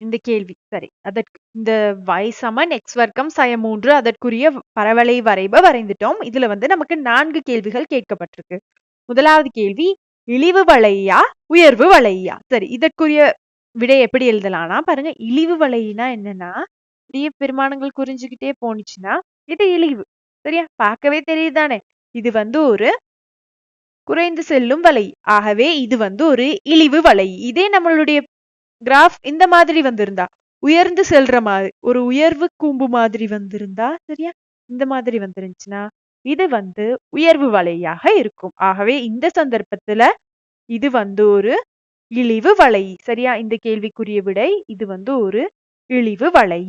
இந்த கேள்வி. சரி. அதற்கு இந்த y சமன் x வர்க்கம் sin 3 அதற்குரிய பரவளை வரைப வரைந்துட்டோம். இதுல வந்து நமக்கு 4 கேள்விகள் கேட்கப்பட்டிருக்கு. முதலாவது கேள்வி இழிவு வளையா உயர்வு வளையா? சரி. இதற்குரிய விடை எப்படி எழுதலாம்னா பாருங்க, இழிவு வளைனா என்னன்னா இப்படியே பெருமானங்கள் குறிஞ்சுக்கிட்டே போனுச்சுன்னா இது இழிவு. சரியா? பார்க்கவே தெரியுதானே? இது வந்து ஒரு குறைந்து செல்லும் வலை. ஆகவே இது வந்து ஒரு இழிவு வலை. இதே நம்மளுடைய கிராஃப் இந்த மாதிரி வந்திருந்தா உயர்ந்து செல்ற மாதிரி ஒரு உயர்வு கூம்பு மாதிரி வந்திருந்தா, சரியா, இந்த மாதிரி வந்துருந்துச்சுன்னா இது வந்து உயர்வு வலையாக இருக்கும். ஆகவே இந்த சந்தர்ப்பத்துல இது வந்து ஒரு இழிவு வலை. சரியா? இந்த கேள்விக்குரிய விடை இது வந்து ஒரு இழிவு வலை.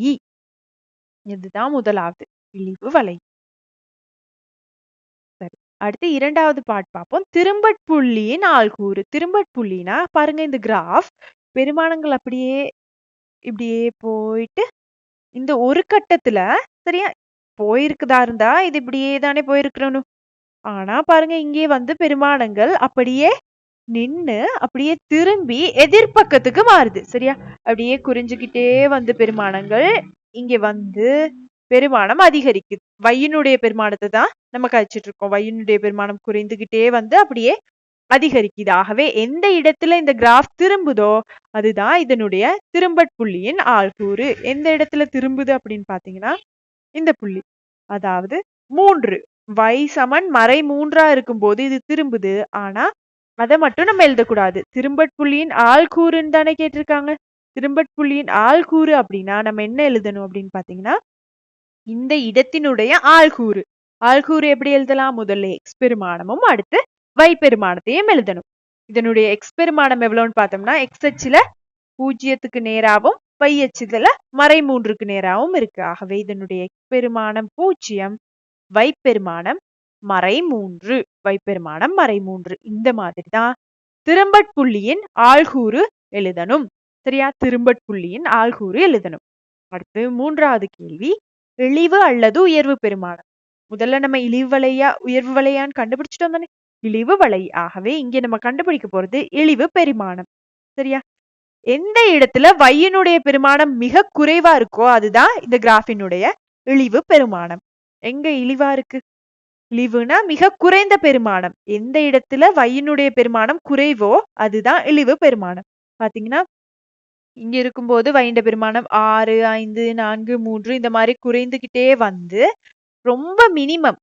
இதுதான் முதலாவது இழிவு வலை. சரி. அடுத்து இரண்டாவது பாட் பார்ப்போம். திரும்பட் புள்ளியின் ஆள்கூறு. திரும்பட் புள்ளினா பாருங்க, இந்த கிராஃப் பெருமானங்கள் அப்படியே இப்படியே போயிட்டு இந்த ஒரு கட்டத்துல சரியா போயிருக்குதா இருந்தா இது இப்படியே தானே போயிருக்கணும். ஆனா பாருங்க, இங்கே வந்து பெருமானங்கள் அப்படியே நின்னு அப்படியே திரும்பி எதிர்பக்கத்துக்கு மாறுது. சரியா? அப்படியே குறிஞ்சுக்கிட்டே வந்து பெருமானங்கள் இங்க வந்து பெருமானம் அதிகரிக்குது. வையினுடைய பெருமானத்தை தான் நம்ம கழிச்சிட்டு இருக்கோம். வையினுடைய பெருமானம் குறைந்துகிட்டே வந்து அப்படியே அதிகரிக்குது. ஆகவே எந்த இடத்துல இந்த கிராஃப் திரும்புதோ அதுதான் இதனுடைய திரும்பட் புள்ளியின் ஆள்கூறு. எந்த இடத்துல திரும்புது அப்படின்னு பாத்தீங்கன்னா இந்த புள்ளி, அதாவது 3 y சமன் மறை 3 இருக்கும்போது இது திரும்புது. ஆனா அதை மட்டும் நம்ம எழுதக்கூடாது. திரும்பட் புள்ளியின் ஆள்கூறுன்னு தானே கேட்டிருக்காங்க. திரும்பட் புள்ளியின் ஆள்கூறு அப்படின்னா நம்ம என்ன எழுதணும் அப்படின்னு பாத்தீங்கன்னா இந்த இடத்தினுடைய ஆள்கூறு. ஆள்கூறு எப்படி எழுதலாம்? முதல்ல எக்ஸ் பெருமானமும் அடுத்து y பெருமானத்தையும் எழுதணும். இதனுடைய எக்ஸ் பெருமானம் எவ்வளவுன்னு பார்த்தோம்னா எக்ஸ் அச்சுல 0க்கு நேராவும் y அச்சுல மறை 3க்கு நேராவும் இருக்கு. ஆகவே இதனுடைய எக்ஸ் பெருமானம் 0, y பெருமானம் மறை 3. y பெருமானம் மறை 3. இந்த மாதிரி தான் திரும்பட் புள்ளியின் ஆள்கூறு எழுதணும். சரியா? திரும்பட் புள்ளியின் ஆள்கூறு எழுதணும். அடுத்து மூன்றாவது கேள்வி இழிவு அல்லது உயர்வு பெருமானம். முதல்ல நம்ம இழிவு வலையா உயர்வு வலையான்னு கண்டுபிடிச்சிட்டோம் தானே? இழிவு வலை. ஆகவே இங்க நம்ம கண்டுபிடிக்க போறது இழிவு பெருமானம். சரியா? எந்த இடத்துல வையினுடைய பெருமானம் மிக குறைவா இருக்கோ அதுதான் இந்த கிராஃபினுடைய இழிவு பெருமானம். எங்க இழிவா இருக்கு? இழிவுனா மிக குறைந்த பெருமானம். எந்த இடத்துல வையினுடைய பெருமானம் குறைவோ அதுதான் இழிவு பெருமானம். பாத்தீங்கன்னா இங்க இருக்கும்போது வைண்ட பெருமானம் 6, 5, 4, 3 இந்த மாதிரி குறைந்துகிட்டே வந்து ரொம்ப மினிமம்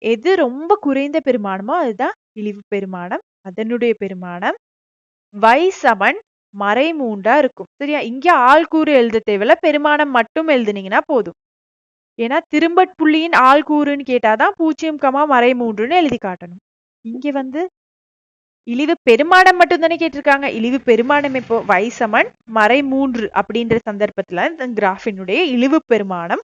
எது ரொம்ப குறைந்த பெருமானமோ அதுதான் இழிவு பெருமானம். அதனுடைய பெருமானம் y சமன் மறை 3 இருக்கும். சரியா? இங்க ஆள்கூறு எழுத தேவையில்ல, பெருமானம் மட்டும் எழுதுனீங்கன்னா போதும். ஏன்னா திரும்பட் புள்ளியின் ஆள்கூறுன்னு கேட்டாதான் 0, மறை 3ன்னு எழுதி காட்டணும். இங்க வந்து இழிவு பெருமானம் மட்டும் தானே கேட்டிருக்காங்க. இழிவு பெருமானம் இப்போ y சமன் மறை 3 அப்படின்ற சந்தர்ப்பத்துல இந்த கிராஃபினுடைய இழிவு பெருமானம்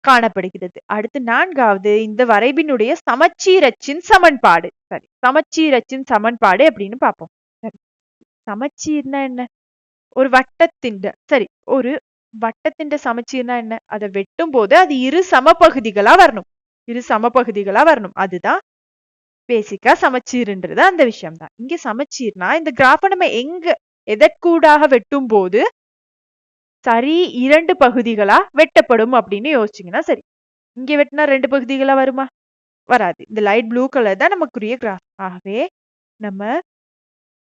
காணப்படுகிறது. அடுத்து நான்காவது இந்த வரைபினுடைய சமச்சீரச்சின் சமன்பாடு. சரி, சமச்சீரச்சின் சமன்பாடு அப்படின்னு பார்ப்போம். சரி, சமச்சீர்னா என்ன? ஒரு வட்டத்தின் சரி ஒரு வட்டத்தின் சமச்சீர்னா என்ன? அதை வெட்டும் போது அது இரு சமபகுதிகளா வரணும். இரு சமபகுதிகளா வரணும். அதுதான் பேசிக்கா சமச்சீர்ன்றது அந்த விஷயம் தான். இங்க சமச்சீர்னா இந்த கிராஃபை நம்ம எங்க எதற்கூடாக வெட்டும் போது சரி 2 பகுதிகளா வெட்டப்படும் அப்படின்னு யோசிச்சீங்கன்னா சரி. இங்க வெட்டினா 2 பகுதிகளா வருமா? வராது. இந்த லைட் ப்ளூ கலர் தான் நமக்குரிய கிராஃப். ஆகவே நம்ம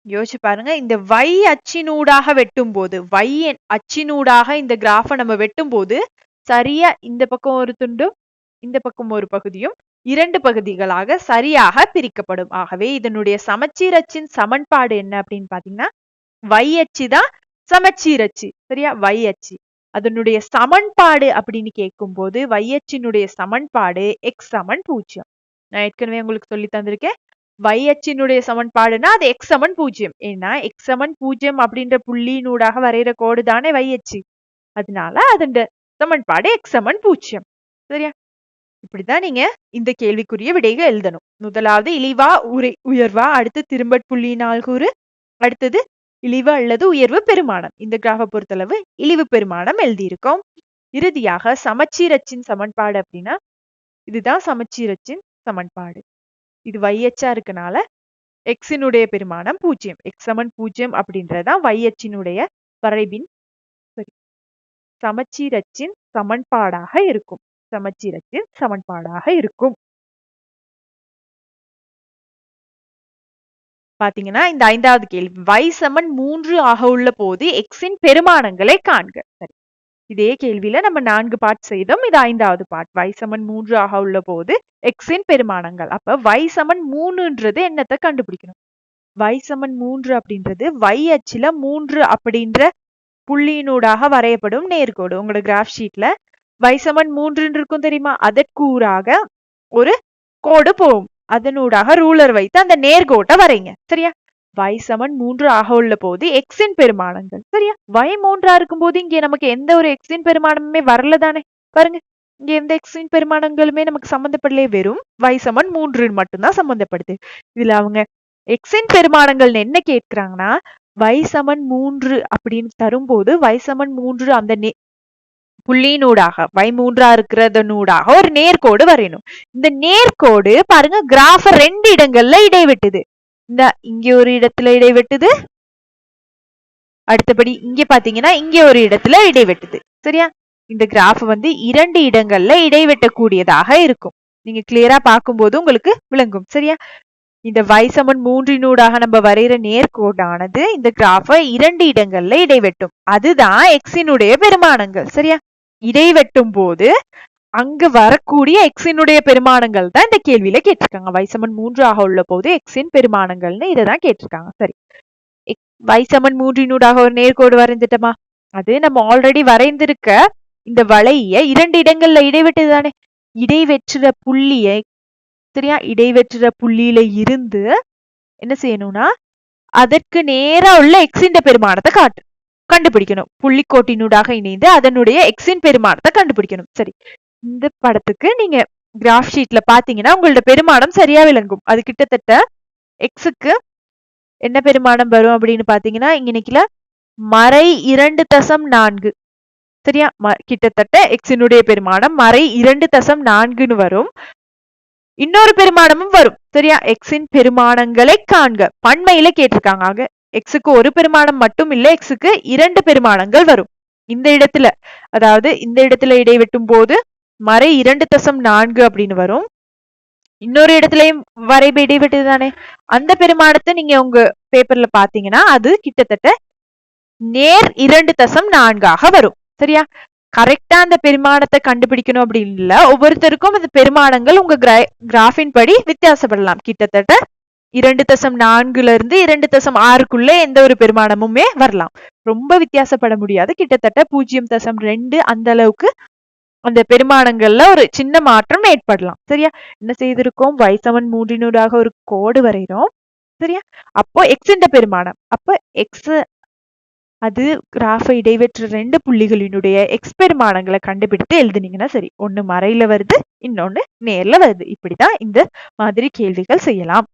யோசிச்சு பாருங்க, இந்த y அச்சினூடாக வெட்டும் போது y அச்சினூடாக இந்த கிராஃபை நம்ம வெட்டும் போது சரியா இந்த பக்கம் ஒரு துண்டும் இந்த பக்கம் ஒரு பகுதியும் 2 பகுதிகளாக சரியாக பிரிக்கப்படும். ஆகவே இதனுடைய சமச்சீரச்சின் சமன்பாடு என்ன அப்படின்னு பாத்தீங்கன்னா y அச்சு தான் சமச்சீரச்சு. சரியா? y அச்சு. அதனுடைய சமன்பாடு அப்படின்னு கேட்கும் போது y அச்சினுடைய சமன்பாடு x சமன் 0. நான் ஏற்கனவே உங்களுக்கு சொல்லி தந்திருக்கேன். y அச்சினுடைய சமன்பாடுனா அது x சமன் 0. ஏன்னா x சமன் 0 அப்படின்ற புள்ளியினூடாக வரைகிற கோடு தானே y அச்சு. அதனால அதன் சமன்பாடு x சமன் 0. சரியா? இப்படிதான் நீங்க இந்த கேள்விக்குரிய விடைகள் எழுதணும். முதலாவது இழிவா உயர்வா, அடுத்து திரும்பட் புள்ளியின் ஆள்கூறு, அடுத்தது இழிவு அல்லது உயர்வு பெருமானம். இந்த கிராஃபை பொறுத்தளவு இழிவு பெருமானம் எழுதியிருக்கோம். இறுதியாக சமச்சீரச்சின் சமன்பாடு அப்படின்னா இதுதான் சமச்சீரச்சின் சமன்பாடு. இது y அச்சா இருக்கனால எக்ஸினுடைய பெருமானம் 0. எக்ஸ் சமன் 0 அப்படின்றதுதான் y அச்சினுடைய வரைபின் சமச்சீரச்சின் சமன்பாடாக இருக்கும். சமச்சீரச்சின் சமன்பாடாக இருக்கும். பாத்தீங்கன்னா இந்த 5வது கேள்வி y சமன் 3 ஆக உள்ள போது எக்ஸின் பெருமானங்களை காண்க. சரி, இதே கேள்வியில நம்ம 4 பார்ட் செய்தோம். இது 5வது பார்ட். y சமன் 3 ஆக உள்ள போது எக்ஸின் பெருமானங்கள். அப்ப y சமன் 3ன்றது என்னத்தை கண்டுபிடிக்கணும்? y சமன் 3 அப்படின்றது y அச்சில 3 அப்படின்ற புள்ளியினூடாக வரையப்படும் நேர்கோடு. உங்களோட கிராஃப் ஷீட்ல y சமன் 3 இருக்கும் தெரியுமா? அதற்கூறாக ஒரு கோடு போகும். அதனூடாக ரூலர் வைத்து அந்த நேர்கோட்டை வரைங்க. சரியா? y சமன் 3 ஆக உள்ள போது எக்ஸின் பெருமானங்கள். சரியா? y 3ஆ இருக்கும் போது இங்கே நமக்கு எந்த ஒரு எக்ஸின் பெருமானமுமே வரல தானே. பாருங்க, இங்க எந்த எக்ஸின் பெருமானங்களுமே நமக்கு சம்பந்தப்படலே. வெறும் y சமன் 3 மட்டும்தான் சம்பந்தப்படுது. இதுல அவங்க எக்ஸின் பெருமானங்கள் என்ன கேட்கிறாங்கன்னா y சமன் 3 அப்படின்னு தரும்போது y சமன் 3 அந்த புள்ளியினூடாக y 3ஆ இருக்கிறதனூடாக ஒரு நேர்கோடு வரையணும். இந்த நேர்கோடு பாருங்க கிராஃப 2 இடங்கள்ல இடைவெட்டுது. இந்த இங்க ஒரு இடத்துல இடைவெட்டுது, அடுத்தபடி இங்க பாத்தீங்கன்னா இங்க ஒரு இடத்துல இடைவெட்டுது. சரியா? இந்த கிராஃப் 2 இடங்கள்ல இடைவெட்டக்கூடியதாக இருக்கும். நீங்க கிளியரா பார்க்கும்போது உங்களுக்கு விளங்கும். சரியா? இந்த y சமன் 3னூடாக நம்ம வரைகிற நேர்கோடானது இந்த கிராஃப 2 இடங்கள்ல இடைவெட்டும். அதுதான் எக்ஸினுடைய பெருமானங்கள். சரியா? இடைவெட்டும் போது அங்கு வரக்கூடிய எக்ஸினுடைய பெருமானங்கள் தான் இந்த கேள்வியில கேட்டிருக்காங்க. y சமன் 3 ஆக உள்ள போது எக்ஸின் பெருமானங்கள்னு இதைதான் கேட்டிருக்காங்க. சரி, y சமன் 3னூடாக ஒரு நேர்கோடு வரைந்துட்டோமா? அது நம்ம ஆல்ரெடி வரைந்திருக்க இந்த வளைய 2 இடங்கள்ல இடைவெட்டுது தானே. இடைவெற்றுற புள்ளியை, சரியா, இடைவெற்றுற புள்ளியில இருந்து என்ன செய்யணும்னா அதற்கு நேரா உள்ள எக்ஸின் பெருமானத்தை கண்டுபிடிக்கணும். புள்ளிக்கோட்டினூடாக இணைந்து அதனுடைய எக்ஸின் பெருமானத்தை கண்டுபிடிக்கணும். சரி, இந்த படத்துக்கு நீங்க கிராஃப் ஷீட்ல பாத்தீங்கன்னா உங்களோட பெருமானம் சரியா விளங்கும். அது கிட்டத்தட்ட எக்ஸுக்கு என்ன பெருமானம் வரும் அப்படின்னு பாத்தீங்கன்னா இங்க நிக்கல மறை 2.4. சரியா? கிட்டத்தட்ட எக்ஸினுடைய பெருமானம் மறை 2.4ன்னு வரும். இன்னொரு பெருமானமும் வரும். சரியா? எக்ஸின் பெருமானங்களை காண்க பன்மையில கேட்டிருக்காங்க. ஆக எக்ஸுக்கு ஒரு பெருமானம் மட்டும் இல்ல, எக்ஸுக்கு 2 பெருமானங்கள் வரும். இந்த இடத்துல, அதாவது இந்த இடத்துல இடைவெட்டும் போது மறை 2.4 அப்படின்னு வரும். இன்னொரு இடத்துலயும் வரைபு இடைவெட்டுது தானே. அந்த பெருமானத்தை நீங்க உங்க பேப்பர்ல பாத்தீங்கன்னா அது கிட்டத்தட்ட நேர் 2.4 வரும். சரியா? கரெக்டா அந்த பெருமானத்தை கண்டுபிடிக்கணும் அப்படின்னு இல்ல, ஒவ்வொருத்தருக்கும் அந்த பெருமானங்கள் உங்க கிராஃபின் படி வித்தியாசப்படலாம். கிட்டத்தட்ட 2.4 இருந்து 2.6க்குள்ள எந்த ஒரு பெருமானமுமே வரலாம். ரொம்ப வித்தியாசப்பட முடியாது. கிட்டத்தட்ட 0.2 அந்த அளவுக்கு அந்த பெருமானங்கள்ல ஒரு சின்ன மாற்றம் ஏற்படலாம். சரியா? என்ன செய்திருக்கோம்? y சமன் 3னூடாக ஒரு கோடு வரைகிறோம். சரியா? அப்போ எக்ஸின் பெருமானம், அப்ப எக்ஸ் அது கிராஃபை இடைவெற்ற 2 புள்ளிகளினுடைய எக்ஸ் பெருமானங்களை கண்டுபிடித்து எழுதுனீங்கன்னா சரி. ஒண்ணு மறையில வருது, இன்னொன்னு நேர்ல வருது. இப்படிதான் இந்த மாதிரி கேள்விகள் செய்யலாம்.